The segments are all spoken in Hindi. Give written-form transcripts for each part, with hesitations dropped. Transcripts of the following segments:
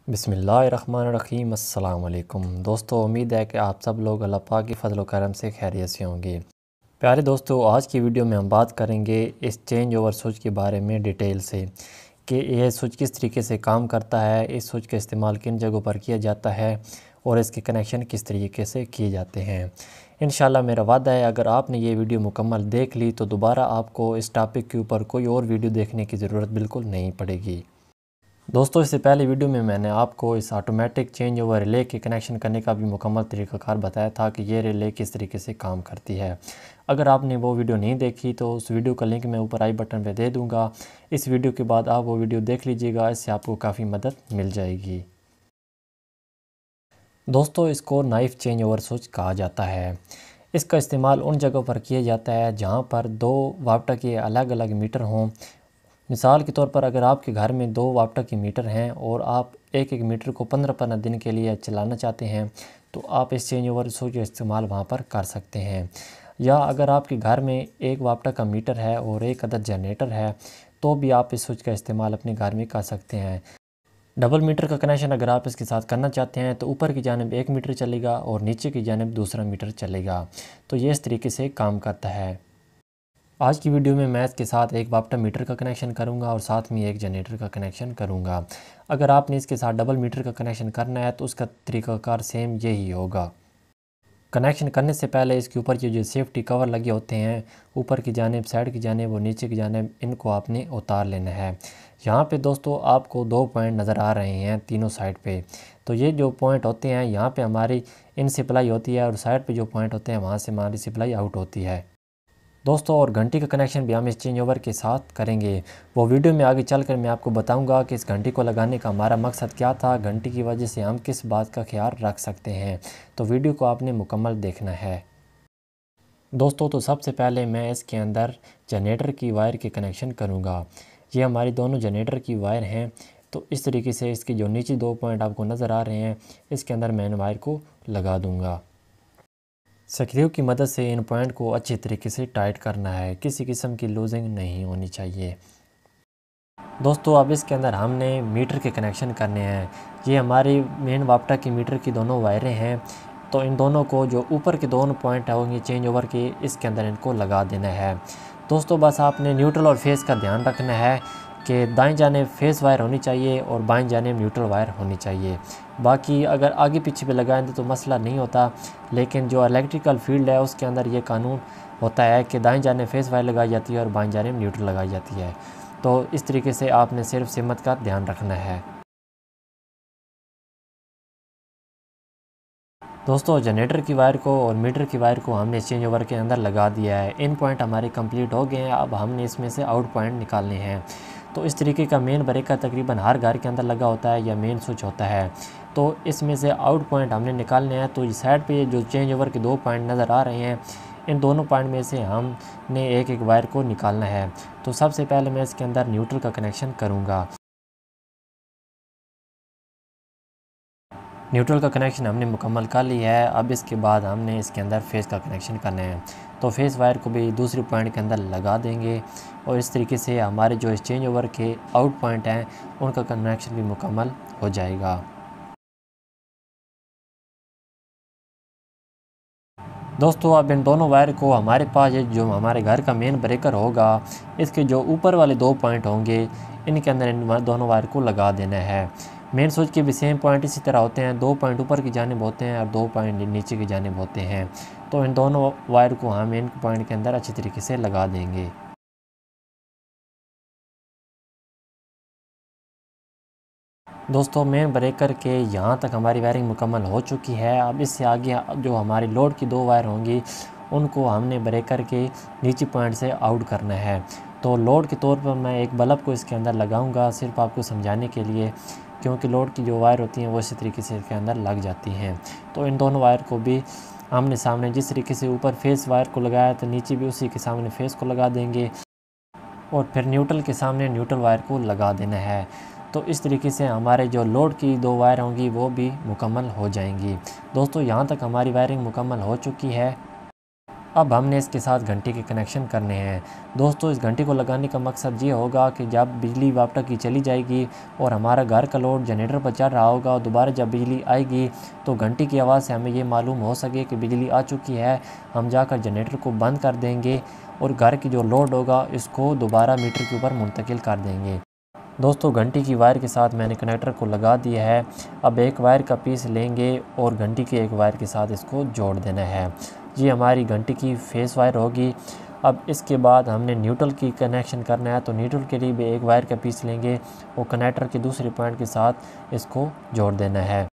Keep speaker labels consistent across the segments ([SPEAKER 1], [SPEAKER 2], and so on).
[SPEAKER 1] बिस्मिल्लाहिर्रहमानिर्रहीम। अस्सलाम वालेकुम दोस्तों, उम्मीद है कि आप सब लोग अल्लाह पाक की फ़ज़ल व करम से खैरियत से होंगे। प्यारे दोस्तों, आज की वीडियो में हम बात करेंगे इस चेंज ओवर स्विच के बारे में डिटेल से कि यह स्विच किस तरीके से काम करता है, इस स्विच का इस्तेमाल किन जगहों पर किया जाता है और इसके कनेक्शन किस तरीके से किए जाते हैं। इंशाल्लाह मेरा वादा है, अगर आपने ये वीडियो मुकम्मल देख ली तो दोबारा आपको इस टॉपिक के ऊपर कोई और वीडियो देखने की ज़रूरत बिल्कुल नहीं पड़ेगी। दोस्तों, इससे पहले वीडियो में मैंने आपको इस ऑटोमेटिक चेंज ओवर रिले के कनेक्शन करने का भी मुकम्मल तरीक़ाकार बताया था कि ये रिले किस तरीके से काम करती है। अगर आपने वो वीडियो नहीं देखी तो उस वीडियो का लिंक मैं ऊपर आई बटन पे दे दूँगा। इस वीडियो के बाद आप वो वीडियो देख लीजिएगा, इससे आपको काफ़ी मदद मिल जाएगी। दोस्तों, इसको नाइफ चेंज ओवर स्विच कहा जाता है। इसका इस्तेमाल उन जगहों पर किया जाता है जहाँ पर दो वाट के अलग अलग मीटर हों। मिसाल के तौर पर अगर आपके घर में 2 वाट के मीटर हैं और आप एक एक मीटर को 15-15 दिन के लिए चलाना चाहते हैं तो आप इस चेंज ओवर स्विच का इस्तेमाल वहाँ पर कर सकते हैं। या अगर आपके घर में 1 वाट का मीटर है और एक अदद जनरेटर है तो भी आप इस स्विच का इस्तेमाल अपने घर में कर सकते हैं। डबल मीटर का कनेक्शन अगर आप इसके साथ करना चाहते हैं तो ऊपर की जानिब 1 मीटर चलेगा और नीचे की जानिब दूसरा मीटर चलेगा। तो ये इस तरीके से काम करता है। आज की वीडियो में मैं इसके साथ एक वाट मीटर का कनेक्शन करूंगा और साथ में एक जनरेटर का कनेक्शन करूंगा। अगर आपने इसके साथ डबल मीटर का कनेक्शन करना है तो उसका तरीक़ाकार सेम यही होगा। कनेक्शन करने से पहले इसके ऊपर ये जो सेफ्टी कवर लगे होते हैं, ऊपर की जानिब, साइड की जानिब और नीचे की जानिब, इनको आपने उतार लेना है। यहाँ पे दोस्तों आपको 2 पॉइंट नज़र आ रहे हैं तीनों साइड पे। तो ये जो पॉइंट होते हैं यहाँ पे हमारी इन सप्लाई होती है और साइड पे जो पॉइंट होते हैं वहाँ से हमारी सप्लाई आउट होती है दोस्तों। और घंटी का कनेक्शन भी हम इस चेंज ओवर के साथ करेंगे। वो वीडियो में आगे चलकर मैं आपको बताऊंगा कि इस घंटी को लगाने का हमारा मकसद क्या था, घंटी की वजह से हम किस बात का ख्याल रख सकते हैं। तो वीडियो को आपने मुकम्मल देखना है दोस्तों। तो सबसे पहले मैं इसके अंदर जनरेटर की वायर के कनेक्शन करूँगा। ये हमारी दोनों जनरेटर की वायर हैं। तो इस तरीके से इसके जो नीचे 2 पॉइंट आपको नज़र आ रहे हैं, इसके अंदर मैं इन वायर को लगा दूँगा। स्क्रू की मदद से इन पॉइंट को अच्छी तरीके से टाइट करना है, किसी किस्म की लूजिंग नहीं होनी चाहिए दोस्तों। अब इसके अंदर हमने मीटर के कनेक्शन करने हैं। ये हमारी मेन वापटा की मीटर की दोनों वायरें हैं। तो इन दोनों को जो ऊपर के दोनों पॉइंट होंगे चेंज ओवर के, इसके अंदर इनको लगा देना है दोस्तों। बस आपने न्यूट्रल और फेस का ध्यान रखना है कि दाएं जाने फेस वायर होनी चाहिए और बाएं जाने न्यूट्रल वायर होनी चाहिए। बाकी अगर आगे पीछे पे लगाएं तो मसला नहीं होता, लेकिन जो इलेक्ट्रिकल फील्ड है उसके अंदर ये कानून होता है कि दाएं जाने फेस वायर लगाई जाती है और बाएं जाने न्यूट्रल लगाई जाती है। तो इस तरीके से आपने सिर्फ सिमत का ध्यान रखना है दोस्तों। जनरेटर की वायर को और मीटर की वायर को हमने चेंज ओवर के अंदर लगा दिया है। इन पॉइंट हमारे कंप्लीट हो गए हैं। अब हमने इसमें से आउट पॉइंट निकालने हैं। तो इस तरीके का मेन ब्रेकर तकरीबन हर घर के अंदर लगा होता है या मेन स्विच होता है। तो इसमें से आउट पॉइंट हमने निकालने हैं। तो इस साइड पे जो चेंज ओवर के 2 पॉइंट नज़र आ रहे हैं, इन दोनों पॉइंट में से हमने एक एक वायर को निकालना है। तो सबसे पहले मैं इसके अंदर न्यूट्रल का कनेक्शन करूँगा। न्यूट्रल का कनेक्शन हमने मुकम्मल कर लिया है। अब इसके बाद हमने इसके अंदर फेस का कनेक्शन करना है। तो फेस वायर को भी दूसरी पॉइंट के अंदर लगा देंगे और इस तरीके से हमारे जो चेंज ओवर के आउट पॉइंट हैं उनका कनेक्शन भी मुकम्मल हो जाएगा दोस्तों। अब इन दोनों वायर को हमारे पास जो हमारे घर का मेन ब्रेकर होगा, इसके जो ऊपर वाले 2 पॉइंट होंगे, इनके अंदर इन दोनों वायर को लगा देना है। मेन स्विच के भी सेम पॉइंट इसी तरह होते हैं, 2 पॉइंट ऊपर की जानिब होते हैं और 2 पॉइंट नीचे की जानिब होते हैं। तो इन दोनों वायर को हम इन पॉइंट के अंदर अच्छी तरीके से लगा देंगे दोस्तों। मेन ब्रेकर के यहाँ तक हमारी वायरिंग मुकम्मल हो चुकी है। अब इससे आगे जो हमारी लोड की 2 वायर होंगी उनको हमने ब्रेकर के नीचे पॉइंट से आउट करना है। तो लोड के तौर पर मैं एक बल्ब को इसके अंदर लगाऊंगा सिर्फ आपको समझाने के लिए, क्योंकि लोड की जो वायर होती हैं वो इसी तरीके से इसके अंदर लग जाती हैं। तो इन दोनों वायर को भी आमने सामने जिस तरीके से ऊपर फेस वायर को लगाया तो नीचे भी उसी के सामने फेस को लगा देंगे और फिर न्यूट्रल के सामने न्यूट्रल वायर को लगा देना है। तो इस तरीके से हमारे जो लोड की 2 वायर होंगी वो भी मुकम्मल हो जाएंगी दोस्तों। यहाँ तक हमारी वायरिंग मुकम्मल हो चुकी है। अब हमने इसके साथ घंटी के कनेक्शन करने हैं। दोस्तों, इस घंटी को लगाने का मकसद ये होगा कि जब बिजली वापटा की चली जाएगी और हमारा घर का लोड जनरेटर पर चढ़ रहा होगा, दोबारा जब बिजली आएगी तो घंटी की आवाज़ से हमें ये मालूम हो सके कि बिजली आ चुकी है। हम जाकर जनरेटर को बंद कर देंगे और घर की जो लोड होगा इसको दोबारा मीटर के ऊपर मुंतकिल कर देंगे। दोस्तों, घंटी की वायर के साथ मैंने कनेक्टर को लगा दिया है। अब एक वायर का पीस लेंगे और घंटी के एक वायर के साथ इसको जोड़ देना है। ये हमारी घंटी की फेस वायर होगी। अब इसके बाद हमने न्यूट्रल की कनेक्शन करना है, तो न्यूट्रल के लिए भी एक वायर का पीस लेंगे और कनेक्टर के दूसरे पॉइंट के साथ इसको जोड़ देना है।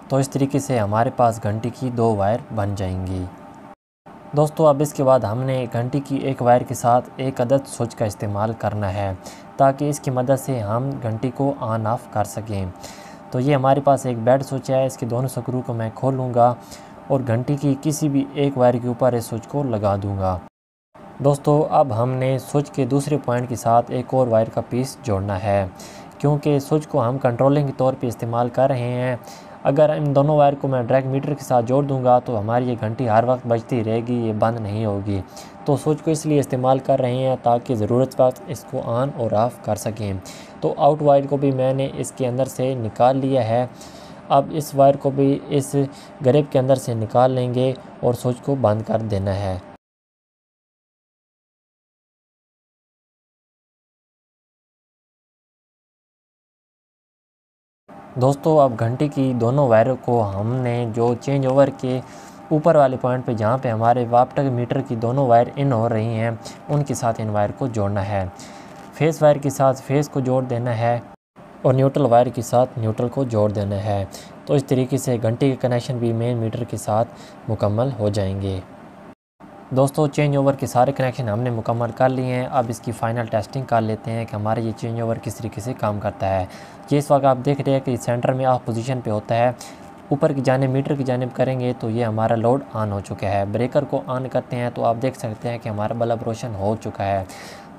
[SPEAKER 1] तो इस तरीके से हमारे पास घंटी की 2 वायर बन जाएंगी। दोस्तों, अब इसके बाद हमने घंटी की एक वायर के साथ एक अदद स्विच का इस्तेमाल करना है ताकि इसकी मदद से हम घंटी को ऑन ऑफ़ कर सकें। तो ये हमारे पास एक बेड स्विच है, इसके दोनों स्क्रू को मैं खोलूँगा और घंटी की किसी भी एक वायर के ऊपर इस स्विच को लगा दूँगा। दोस्तों, अब हमने स्विच के दूसरे पॉइंट के साथ एक और वायर का पीस जोड़ना है, क्योंकि स्विच को हम कंट्रोलिंग के तौर पे इस्तेमाल कर रहे हैं। अगर इन दोनों वायर को मैं डायरेक्ट मीटर के साथ जोड़ दूंगा तो हमारी ये घंटी हर वक्त बजती रहेगी, ये बंद नहीं होगी। तो स्विच को इसलिए इस्तेमाल कर रहे हैं ताकि ज़रूरत वक्त इसको ऑन और ऑफ़ कर सकें। तो आउट वायर को भी मैंने इसके अंदर से निकाल लिया है। अब इस वायर को भी इस ग्रिप के अंदर से निकाल लेंगे और स्विच को बंद कर देना है। दोस्तों, अब घंटी की दोनों वायरों को हमने जो चेंज ओवर के ऊपर वाले पॉइंट पे जहाँ पे हमारे वापटा मीटर की दोनों वायर इन हो रही हैं उनके साथ इन वायर को जोड़ना है। फेस वायर के साथ फेस को जोड़ देना है और न्यूट्रल वायर के साथ न्यूट्रल को जोड़ देना है। तो इस तरीके से घंटी के कनेक्शन भी मेन मीटर के साथ मुकम्मल हो जाएंगे। दोस्तों, चेंज ओवर के सारे कनेक्शन हमने मुकम्मल कर लिए हैं। अब इसकी फ़ाइनल टेस्टिंग कर लेते हैं कि हमारा ये चेंज ओवर किस तरीके से काम करता है। ये इस वक्त आप देख रहे हैं कि सेंटर में ऑफ पोजीशन पे होता है। ऊपर की जानिब मीटर की जानिब करेंगे तो ये हमारा लोड ऑन हो चुका है। ब्रेकर को ऑन करते हैं तो आप देख सकते हैं कि हमारा बल्ब रोशन हो चुका है।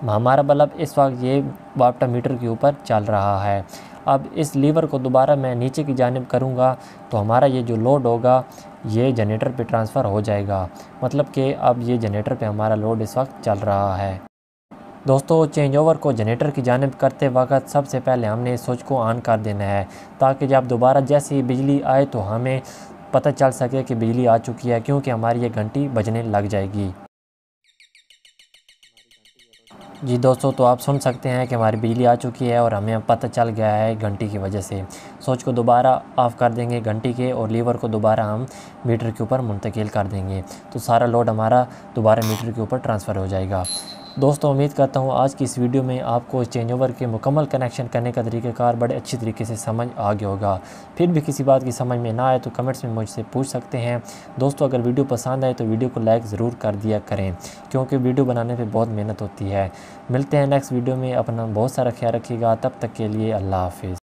[SPEAKER 1] हमारा बल्ब इस वक्त ये वापटा मीटर के ऊपर चल रहा है। अब इस लीवर को दोबारा मैं नीचे की जानिब करूँगा तो हमारा ये जो लोड होगा ये जनरेटर पे ट्रांसफ़र हो जाएगा। मतलब कि अब ये जनरेटर पे हमारा लोड इस वक्त चल रहा है। दोस्तों, चेंज ओवर को जनरेटर की जानिब करते वक्त सबसे पहले हमने इस स्विच को ऑन कर देना है ताकि जब दोबारा जैसे ही बिजली आए तो हमें पता चल सके कि बिजली आ चुकी है, क्योंकि हमारी ये घंटी बजने लग जाएगी। जी दोस्तों, तो आप सुन सकते हैं कि हमारी बिजली आ चुकी है और हमें अब पता चल गया है घंटी की वजह से। स्विच को दोबारा ऑफ़ कर देंगे घंटी के और लीवर को दोबारा हम मीटर के ऊपर मुंतकिल कर देंगे, तो सारा लोड हमारा दोबारा मीटर के ऊपर ट्रांसफ़र हो जाएगा। दोस्तों, उम्मीद करता हूँ आज की इस वीडियो में आपको चेंज ओवर के मुकम्मल कनेक्शन करने का तरीक़ाकार बड़े अच्छी तरीके से समझ आ गया होगा। फिर भी किसी बात की समझ में ना आए तो कमेंट्स में मुझसे पूछ सकते हैं। दोस्तों, अगर वीडियो पसंद आए तो वीडियो को लाइक ज़रूर कर दिया करें, क्योंकि वीडियो बनाने पर बहुत मेहनत होती है। मिलते हैं नेक्स्ट वीडियो में। अपना बहुत सारा ख्याल रखिएगा। तब तक के लिए अल्लाह हाफ़िज़।